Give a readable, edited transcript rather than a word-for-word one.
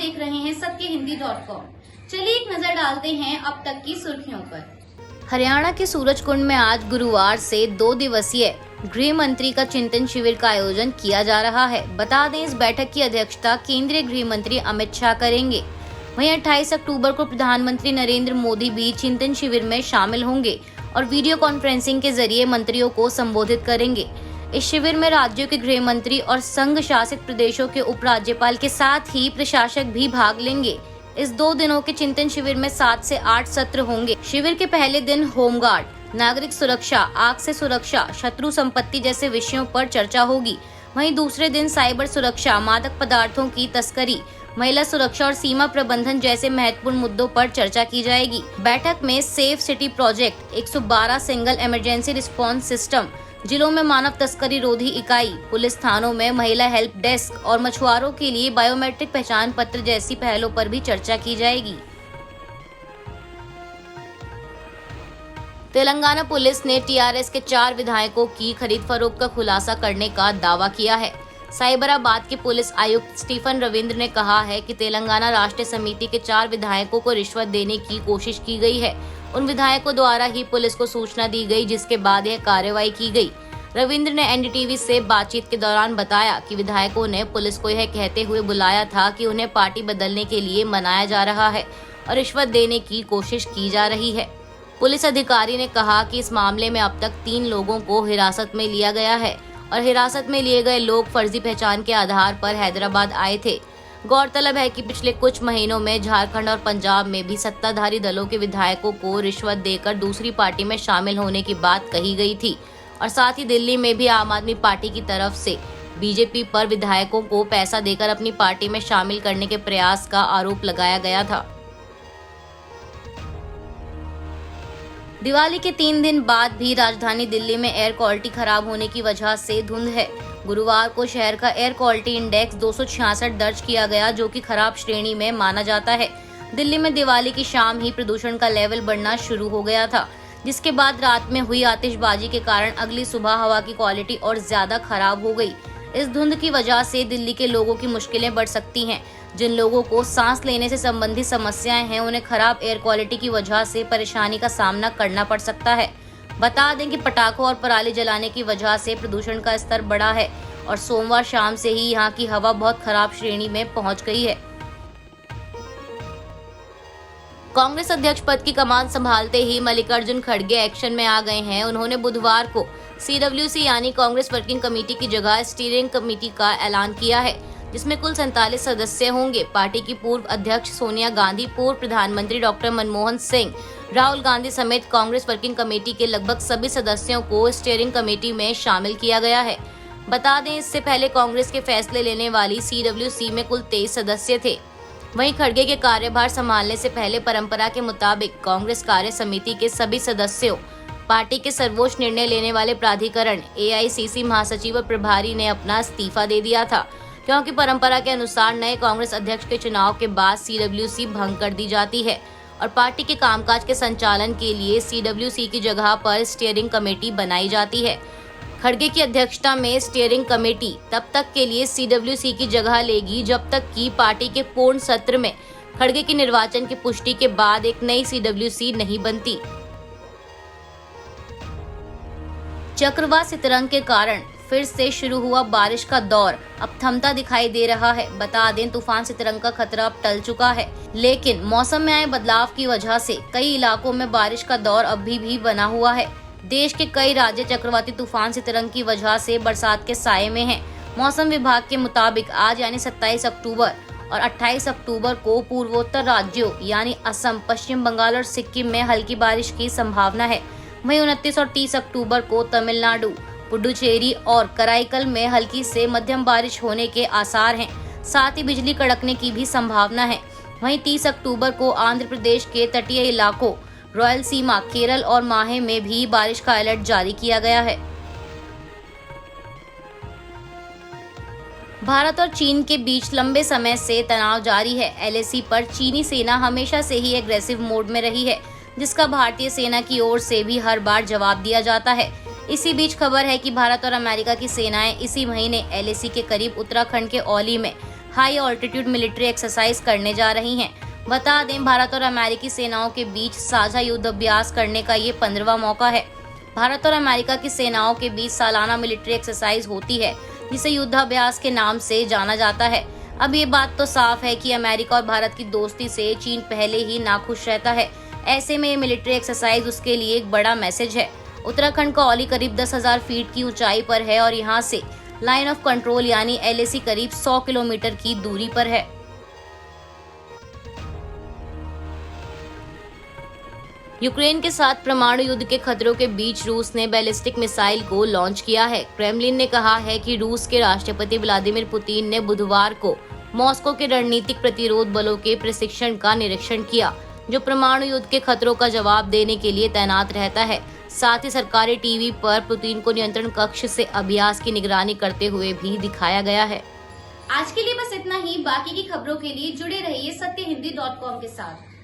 देख रहे हैं सत्यहिंदी.com। चलिए एक नजर डालते हैं अब तक की सुर्खियों पर। हरियाणा के सूरजकुंड में आज गुरुवार से 2 दिवसीय गृह मंत्री का चिंतन शिविर का आयोजन किया जा रहा है। बता दें, इस बैठक की अध्यक्षता केंद्रीय गृह मंत्री अमित शाह करेंगे। वहीं 28 अक्टूबर को प्रधानमंत्री नरेंद्र मोदी भी चिंतन शिविर में शामिल होंगे और वीडियो कॉन्फ्रेंसिंग के जरिए मंत्रियों को संबोधित करेंगे। इस शिविर में राज्यों के गृह मंत्री और संघ शासित प्रदेशों के उपराज्यपाल के साथ ही प्रशासक भी भाग लेंगे। इस 2 दिनों के चिंतन शिविर में 7 से 8 सत्र होंगे। शिविर के पहले दिन होमगार्ड, नागरिक सुरक्षा, आग से सुरक्षा, शत्रु संपत्ति जैसे विषयों पर चर्चा होगी। वहीं दूसरे दिन साइबर सुरक्षा, मादक पदार्थों की तस्करी, महिला सुरक्षा और सीमा प्रबंधन जैसे महत्वपूर्ण मुद्दों पर चर्चा की जाएगी। बैठक में safe city project, 112 single emergency response system, जिलों में मानव तस्करी रोधी इकाई, पुलिस थानों में महिला हेल्प डेस्क और मछुआरों के लिए बायोमेट्रिक पहचान पत्र जैसी पहलों पर भी चर्चा की जाएगी। तेलंगाना पुलिस ने टीआरएस के 4 विधायकों की खरीद फरोख्त का खुलासा करने का दावा किया है। साइबराबाद के पुलिस आयुक्त स्टीफन रविंद्र ने कहा है कि तेलंगाना राष्ट्रीय समिति के 4 विधायकों को रिश्वत देने की कोशिश की गई है। उन विधायकों द्वारा ही पुलिस को सूचना दी गई, जिसके बाद यह कार्रवाई की गई। रविंद्र ने एनडीटीवी से बातचीत के दौरान बताया कि विधायकों ने पुलिस को यह कहते हुए बुलाया था कि उन्हें पार्टी बदलने के लिए मनाया जा रहा है और रिश्वत देने की कोशिश की जा रही है। पुलिस अधिकारी ने कहा कि इस मामले में अब तक 3 लोगों को हिरासत में लिया गया है और हिरासत में लिए गए लोग फर्जी पहचान के आधार पर हैदराबाद आए थे। गौरतलब है कि पिछले कुछ महीनों में झारखंड और पंजाब में भी सत्ताधारी दलों के विधायकों को रिश्वत देकर दूसरी पार्टी में शामिल होने की बात कही गई थी और साथ ही दिल्ली में भी आम आदमी पार्टी की तरफ से बीजेपी पर विधायकों को पैसा देकर अपनी पार्टी में शामिल करने के प्रयास का आरोप लगाया गया था। दिवाली के 3 दिन बाद भी राजधानी दिल्ली में एयर क्वालिटी खराब होने की वजह से धुंध है। गुरुवार को शहर का एयर क्वालिटी इंडेक्स 266 दर्ज किया गया, जो कि खराब श्रेणी में माना जाता है। दिल्ली में दिवाली की शाम ही प्रदूषण का लेवल बढ़ना शुरू हो गया था, जिसके बाद रात में हुई आतिशबाजी के कारण अगली सुबह हवा की क्वालिटी और ज्यादा खराब हो गई। इस धुंध की वजह से दिल्ली के लोगों की मुश्किलें बढ़ सकती हैं। जिन लोगों को सांस लेने से संबंधित समस्याएं हैं, उन्हें खराब एयर क्वालिटी की वजह से परेशानी का सामना करना पड़ सकता है। बता दें कि पटाखों और पराली जलाने की वजह से प्रदूषण का स्तर बढ़ा है और सोमवार शाम से ही यहां की हवा बहुत खराब श्रेणी में पहुंच गई है। कांग्रेस अध्यक्ष पद की कमान संभालते ही मल्लिकार्जुन खड़गे एक्शन में आ गए हैं। उन्होंने बुधवार को CWC यानी कांग्रेस वर्किंग कमेटी की जगह स्टीयरिंग कमेटी का ऐलान किया है, जिसमें कुल 47 सदस्य होंगे। पार्टी की पूर्व अध्यक्ष सोनिया गांधी, पूर्व प्रधानमंत्री डॉक्टर मनमोहन सिंह, राहुल गांधी समेत कांग्रेस वर्किंग कमेटी के लगभग सभी सदस्यों को स्टीयरिंग कमेटी में शामिल किया गया है। बता दें, इससे पहले कांग्रेस के फैसले लेने वाली CWC में कुल 23 सदस्य थे। वहीं खड़गे के कार्यभार संभालने से पहले परंपरा के मुताबिक कांग्रेस कार्य समिति के सभी सदस्यों, पार्टी के सर्वोच्च निर्णय लेने वाले प्राधिकरण AICC महासचिव और प्रभारी ने अपना इस्तीफा दे दिया था, क्योंकि परंपरा के अनुसार नए कांग्रेस अध्यक्ष के चुनाव के बाद CWC भंग कर दी जाती है और पार्टी के कामकाज के संचालन के लिए CWC की जगह पर स्टीयरिंग कमेटी बनाई जाती है। खड़गे की अध्यक्षता में स्टीयरिंग कमेटी तब तक के लिए CWC की जगह लेगी जब तक कि पार्टी के पूर्ण सत्र में खड़गे की निर्वाचन की पुष्टि के बाद एक नई CWC नहीं बनती। चक्रवात सितरंग के कारण फिर से शुरू हुआ बारिश का दौर अब थमता दिखाई दे रहा है। बता दें, तूफान सितरंग का खतरा अब टल चुका है, लेकिन मौसम में आए बदलाव की वजह से कई इलाकों में बारिश का दौर अभी भी बना हुआ है। देश के कई राज्य चक्रवाती तूफान सितरंग की वजह से बरसात के साये में हैं। मौसम विभाग के मुताबिक आज यानी 27 अक्टूबर और 28 अक्टूबर को पूर्वोत्तर राज्यों यानी असम, पश्चिम बंगाल और सिक्किम में हल्की बारिश की संभावना है। वहीं 29 और 30 अक्टूबर को तमिलनाडु, पुडुचेरी और कराईकल में हल्की से मध्यम बारिश होने के आसार हैं। साथ ही बिजली कड़कने की भी संभावना है। वहीं 30 अक्टूबर को आंध्र प्रदेश के तटीय इलाकों, रायलसीमा, केरल और माहे में भी बारिश का अलर्ट जारी किया गया है। भारत और चीन के बीच लंबे समय से तनाव जारी है। LAC पर चीनी सेना हमेशा से ही एग्रेसिव मोड में रही है, जिसका भारतीय सेना की ओर से भी हर बार जवाब दिया जाता है। इसी बीच खबर है कि भारत और अमेरिका की सेनाएं इसी महीने LAC के करीब उत्तराखंड के औली में हाई ऑल्टीट्यूड मिलिट्री एक्सरसाइज करने जा रही हैं। बता दें, भारत और अमेरिकी सेनाओं के बीच साझा युद्ध अभ्यास करने का ये 15वां मौका है। भारत और अमेरिका की सेनाओं के बीच सालाना मिलिट्री एक्सरसाइज होती है, जिसे युद्धाभ्यास के नाम से जाना जाता है। अब ये बात तो साफ है कि अमेरिका और भारत की दोस्ती से चीन पहले ही नाखुश रहता है। ऐसे में ये मिलिट्री एक्सरसाइज उसके लिए एक बड़ा मैसेज है। उत्तराखंड का औली करीब 10,000 फीट की ऊंचाई पर है और यहाँ से लाइन ऑफ कंट्रोल यानी LAC करीब 100 किलोमीटर की दूरी पर है। यूक्रेन के साथ परमाणु युद्ध के खतरों के बीच रूस ने बैलिस्टिक मिसाइल को लॉन्च किया है। क्रेमलिन ने कहा है कि रूस के राष्ट्रपति व्लादिमीर पुतिन ने बुधवार को मॉस्को के रणनीतिक प्रतिरोध बलों के प्रशिक्षण का निरीक्षण किया, जो परमाणु युद्ध के खतरों का जवाब देने के लिए तैनात रहता है। साथ ही सरकारी टीवी पर पुतिन को नियंत्रण कक्ष से अभ्यास की निगरानी करते हुए भी दिखाया गया है। आज के लिए बस इतना ही। बाकी की खबरों के लिए जुड़े रहिए सत्यहिंदी.com के साथ।